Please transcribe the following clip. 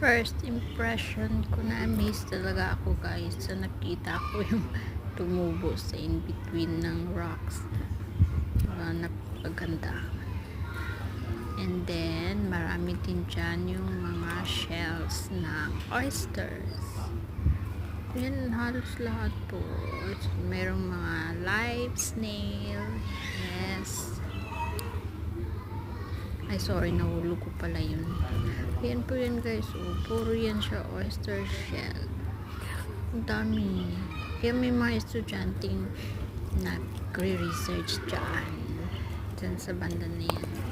First impression ko, na-amaze talaga ako guys sa nakita ko yung tumubo sa in between ng rocks. Napaganda. And then marami din dyan yung mga shells na oysters. Yan, halos lahat po. Merong mga live snail. Yes. Ay, sorry, nahulog ko pala yun. Yan po yan guys. Puro yan siya oyster shell. Ang dami. Kaya may mga estudyanteng nagre-research dyan sa banda na yan.